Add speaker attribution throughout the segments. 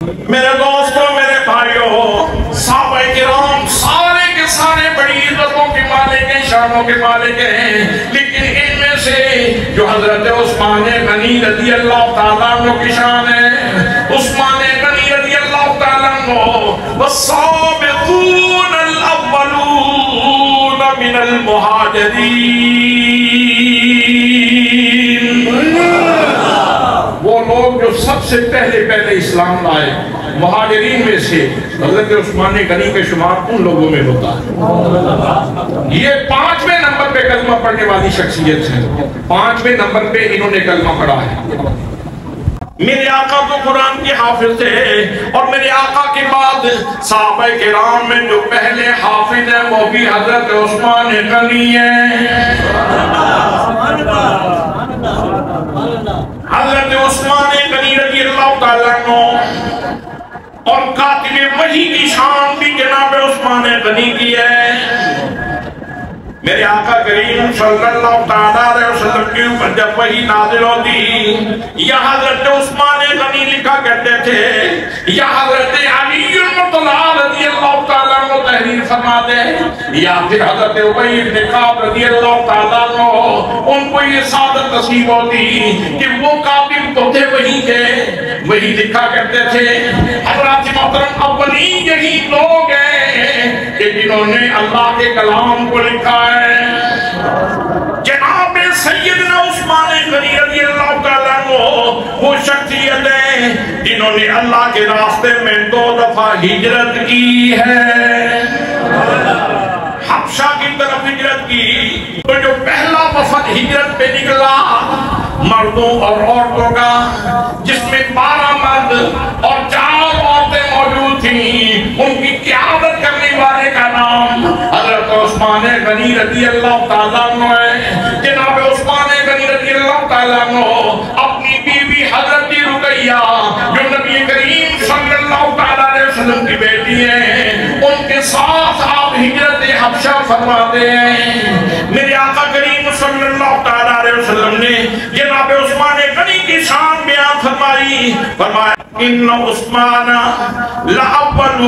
Speaker 1: میرے دوستوں، میرے بھائیوں، صحابہ کرام سارے کے سارے بڑی عزتوں کے مالک ہیں، شانوں کے مالک ہیں، لیکن ان میں سے جو حضرت عثمان غنی رضی اللہ تعالیٰ عنہ کی شان ہے، عثمان غنی رضی اللہ تعالیٰ عنہ والسابقون الاولون من المہاجرین، وہ لوگ جو سب سے پہلے اسلام لائے مہاجرین میں سے حضرت عثمان غنی کے شمار ان لوگوں میں ہوتا ہے۔ یہ 5ویں نمبر پہ کلمہ پڑھنے والی شخصیت ہے، 5ویں نمبر پہ انہوں نے کلمہ پڑھا ہے۔ میرے آقا تو قرآن کے حافظ تھے، اور میرے آقا کے بعد صحابہ کرام میں جو پہلے حافظ ہیں وہ بھی حضرت عثمان غنی ہیں۔ حضرت عثمان غنی رضی اللہ تعالیٰ عنہ اور کاتب وحی کی شان بھی جناب عثمان غنی کی ہے۔ میرے آقا کریم صلی اللہ تعالیٰ علیہ وسلم کے اوپر جب وحی نازل ہوتی، یا حضرت عثمان غنی لکھا کرتے تھے، یا حضرت علی المرتضیٰ رضی اللہ تعالیٰ عنہ تحریر فرماتے، یا پھر حضرت ابی بن کعب رضی اللہ تعالیٰ عنہ ان کو یہ سعادت نصیب ہوتی کہ وہ کاتب تو تھے وحی کے، وہی لکھا کرتے تھے۔ حضرات محترم، اولین یہی لوگ ہیں کہ جنہوں نے اللہ کے کلام کو لکھا ہے۔ جناب سیدنا عثمان غنی رضی اللہ تعالیٰ عنہ وہ شخصیت ہیں جنہوں نے اللہ کے راستے میں 2 دفعہ ہجرت کی ہے، حبشہ کی طرف ہجرت کی۔ تو جو پہلا وفد ہجرت پہ نکلا مردوں اور عورتوں کا، جس میں 12 مرد اور 4 عورتیں موجود تھیں، ان کی قیادت کرنے والے کا نام حضرت عثمان غنی رضی اللہ تعالیٰ عنہ ہے۔ جناب عثمان غنی رضی اللہ تعالیٰ عنہ اپنی بیوی حضرت رقیہ جو نبی کریم صلی اللہ تعالیٰ علیہ وسلم کی بیٹی ہیں، ان کے ساتھ آپ ہجرت حبشہ فرماتے ہیں۔ میرے آقا کریم صلی اللہ تعالیٰ علیہ وسلم نے جناب عثمان غنی کی شان بیان فرمائی، فرمایا ان عثمان لأول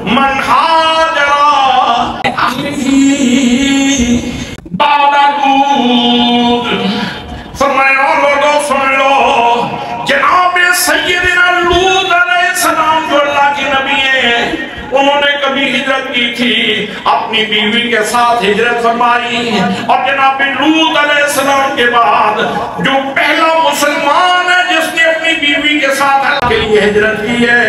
Speaker 1: من ہاجر بعد لوط، فرمایا اور لوگوں سن لو، جناب سیدنا لوط علیہ السلام جو اللہ کے نبی ہیں، انہوں نے کبھی ہجرت کی تھی، اپنی بیوی کے ساتھ ہجرت فرمائی، اور جناب لوط علیہ السلام کے بعد جو پہلا مسلمان ہے جس نے اپنی بیوی کے ساتھ اللہ کے لیے ہجرت کی ہے،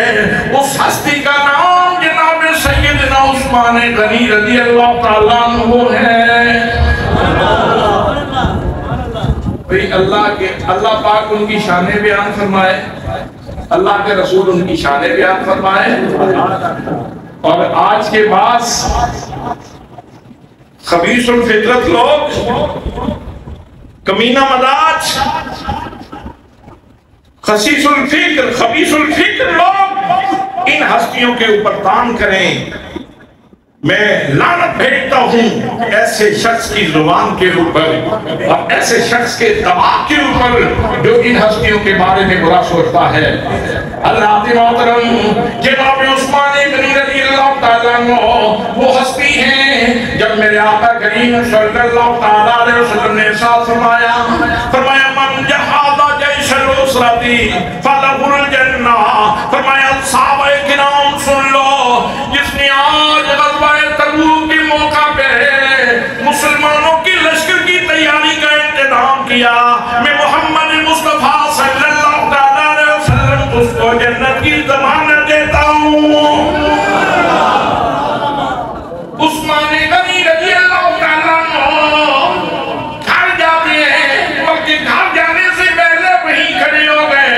Speaker 1: اس ہستی کا نام جناب سیدنا عثمان غنی رضی اللہ تعالیٰ عنہ ہے۔ اللہ پاک ان کی شانیں بیان فرمائے، اللہ کے رسول ان کی شانیں بیان فرمائے، اور آج کے بعد خبیث الفطرت لوگ، کمینہ مزاج، خسیس الفکر، خبیث الفکر لوگ ان ہستیوں کے اوپر تان کریں۔ میں لعنت بھیجتا ہوں ایسے شخص کی زبان کے اوپر اور ایسے شخص کے دماغ کے اوپر جو ان ہستیوں کے بارے میں برا سوچتا ہے۔ اللہ محترم، جناب عثمان غنی رضی اللہ تعالیٰ عنہ وہ ہستی ہیں جب میرے آقا کریم صلی اللہ تعالیٰ علیہ وسلم نے ارشاد فرمایا من جہاد جیش العسرۃ فلہ الجنہ، فرمایا صحابہ کرام سن لو، جس نے آج غزوہ تبوک کے موقع پہ مسلمانوں کی لشکر کی تیاری کا انتظام کیا، میں محمد مصطفیٰ صلی اللہ علیہ وسلم اس کو جنت کی ضمانت دیتا ہوں۔ عثمان غنی رضی اللہ تعالیٰ عنہ گھر جاتے ہیں، بلکہ گھر جانے سے پہلے وہیں کھڑے ہو گئے،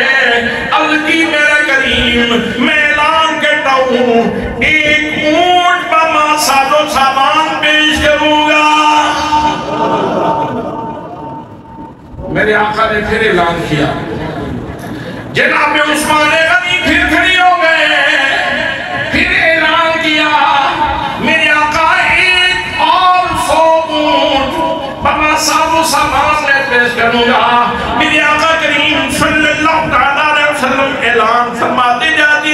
Speaker 1: عرض کی میرے کریم میں اعلان کرتا ہوں ایک اونٹ پر ساز و سامان پیش کروں گا۔ میرے آقا نے پھر اعلان کیا، جناب عثمان غنی پھر کھڑی ہو گئے، پھر اعلان کیا میرے آقا ایک اور 100 اونٹ پر ساز و سامان میں پیش کروں گا۔ میرے آقا کریم صلی اللہ علیہ وسلم اعلان فرماتے جاتے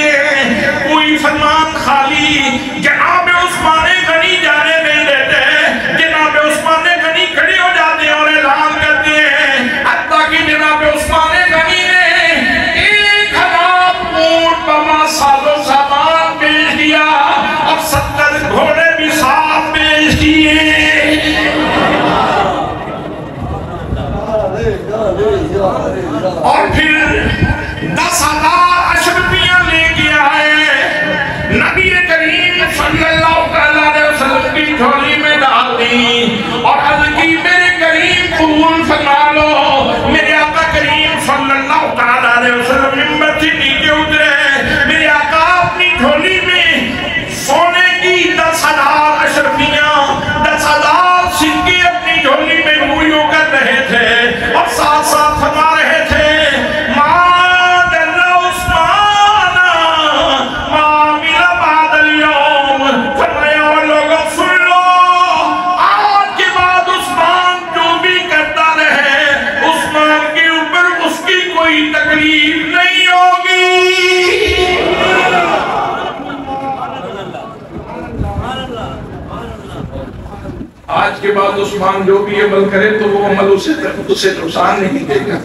Speaker 1: کے بعد عثمان جو بھی عمل کرے تو وہ عمل اسے نقصان نہیں دے گا.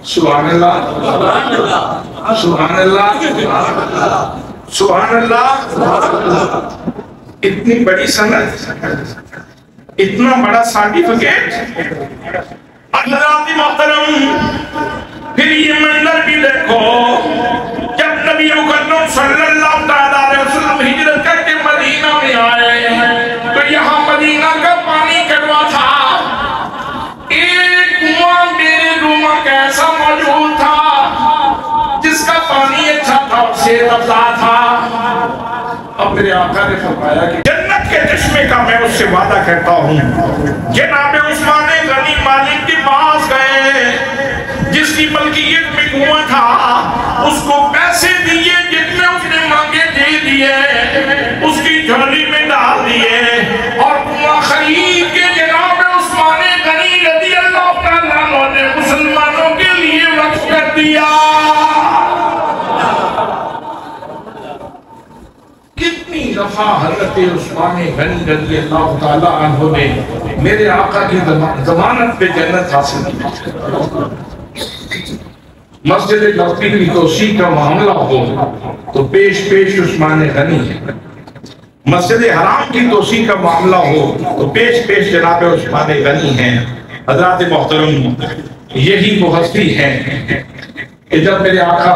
Speaker 1: سبحان اللہ سبحان اللہ سبحان اللہ. اتنی بڑی سند، اتنا بڑا سرٹیفکیٹ. حضرات محترم پھر یہ منظر بھی دیکھو، جب نبی مکرم صلی اللہ علیہ وسلم ہجرت کر کے مدینہ میں آئے تو یہاں مدینہ کا پانی کڑوا تھا. ایک کنواں میرے روما کا ایسا موجود تھا جس کا پانی اچھا تھا، صحت افزا تھا. اب میرے آقا نے فرمایا کہ جنت کے چشمے کا میں اس سے وعدہ کرتا ہوں. جناب عثمان غنی مالک کے پاس گئے جس کی ملکیت میں کنواں تھا، اس کو پیسے دیے جتنے اس نے مانگے دے دیے، اس کی جھولی میں ڈال دیے اور کنواں خرید کے جناب عثمان غنی رضی اللہ تعالیٰ عنہ نے مسلمانوں کے لیے وقف کر دیا. کتنی دفعہ حضرت عثمان غنی رضی اللہ تعالیٰ عنہ نے میرے آقا کی ضمانت پہ جنت حاصل کی. مسجد نبوی کی توسیع کا معاملہ ہو تو پیش عثمان غنی ہے. مسجد حرام کی توسیع کا معاملہ ہو تو پیش جناب عثمان غنی ہیں. حضرات محترم یہی وہ ہستی ہے کہ جب میرے آقا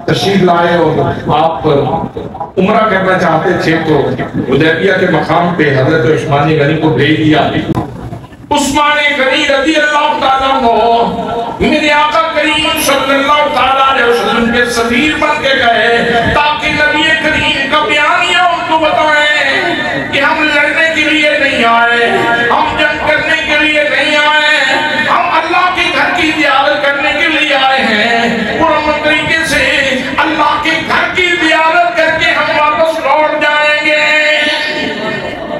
Speaker 1: تشریف لائے اور آپ عمرہ کرنا چاہتے تھے تو حدیبیہ کے مقام پہ حضرت عثمان غنی کو بھیج دیا. عثمان غنی رضی اللہ تعالیٰ عنہ میرے آقا کریم صلی اللہ تعالیٰ علیہ وسلم کے سفیر بن کے گئے تاکہ نبی کریم کا بیانیہ ان کو بتائیں کہ ہم لڑنے کے لیے نہیں آئے، ہم جنگ کرنے کے لیے نہیں آئے، ہم اللہ کے گھر کی زیارت کرنے کے لیے آئے ہیں. پرامن طریقے سے اللہ کے گھر کی زیارت کر کے ہم واپس لوٹ جائیں گے.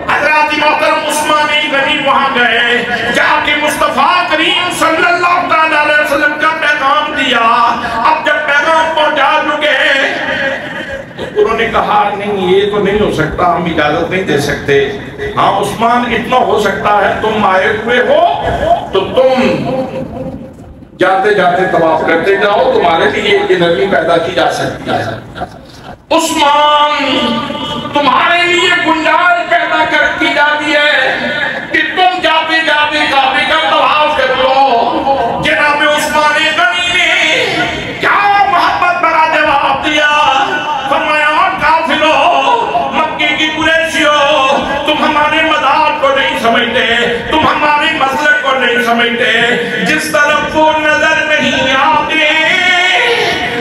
Speaker 1: حضرات محترم عثمان غنی وہاں گئے، جا کے مصطفیٰ کریم صلی اللہ علیہ وسلم کا پیغام دیا. اب جب پیغام پہنچا چکے تو انہوں نے کہا نہیں یہ تو نہیں ہو سکتا، ہم اجازت نہیں دے سکتے. ہاں عثمان اتنا ہو سکتا ہے، تم آئے ہوئے ہو تو تم جاتے جاتے طواف کرتے جاؤ، تمہارے لیے یہ نرمی پیدا کی جا سکتی ہے. عثمان تمہارے لیے گنجائش پیدا کی جاتی ہے کہ تم جاتے جاتے کعبے کا طواف کر لو. جناب عثمان غنی نے کیا محبت بڑا جواب دیا، فرمایا کافروں، مکے کی قریشیوں، تم ہمارے مدار کو نہیں سمجھتے، تم ہمارے مسلک کو نہیں سمجھتے. جس طرف وہ نظر نہیں آتے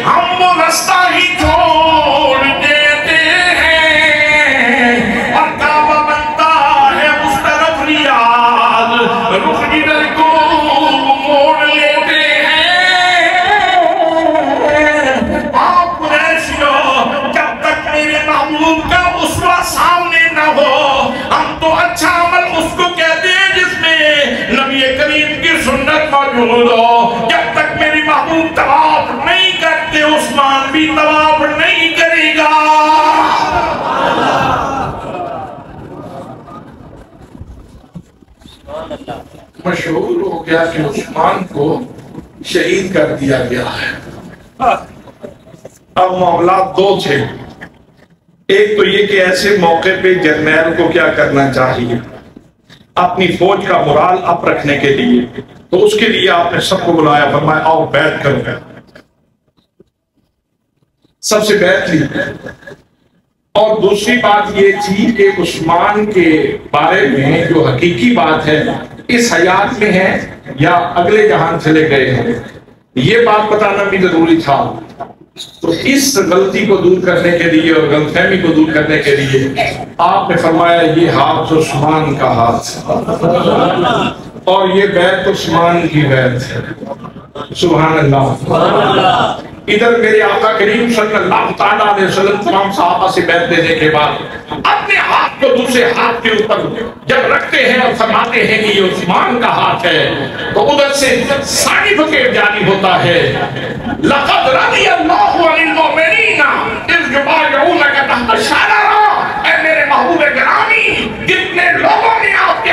Speaker 1: ہم وہ رستہ ہی چھوڑ دیتے ہیں اور کعبہ بنتا ہے اس طرف ریاض، رخ جدھر کو موڑ لیتے ہیں. آپ قریشیوں، جب تک میرے محبوب کا اسوہ سامنے نہ ہو ہم تو اچھا عمل اس کو کہتے ہیں جس میں نبی کریم کی سنت موجود ہو. جب تک میری محبوب طواف نہیں کرتے عثمان بھی طواف نہیں کرے گا. مشہور ہو گیا کہ عثمان کو شہید کر دیا گیا ہے. اب معاملات دو تھے. ایک تو یہ کہ ایسے موقع پہ جرنیل کو کیا کرنا چاہیے، اپنی فوج کا مورال اپ رکھنے کے لیے، تو اس کے لیے آپ نے سب کو بلایا، فرمایا آؤ بیعت کرو. سب سے بیعت لی. اور دوسری بات یہ تھی کہ عثمان کے بارے میں جو حقیقی بات ہے اس حیات میں ہے یا اگلے جہان چلے گئے ہیں، یہ بات بتانا بھی ضروری تھا. تو اس غلطی کو دور کرنے کے لیے اور غلط فہمی کو دور کرنے کے لیے آپ نے فرمایا یہ ہاتھ عثمان کا ہاتھ اور یہ بیعت عثمان کی بیعت ہے. سبحان اللہ. ادھر میرے آقا کریم صلی اللہ تعالیٰ علیہ وسلم تمام صحابہ سے بیعت لینے کے بعد اپنے ہاتھ کو دوسرے ہاتھ کے اوپر جب رکھتے ہیں اور فرماتے ہیں کہ یہ عثمان کا ہاتھ ہے تو ادھر سے سرٹیفکیٹ جاری ہوتا ہے. لقد رضی اللہ عن المؤمنین اذ یبایعونک تحت الشجرہ. اے میرے محبوب گرامی، جتنے لوگوں نے آپ کے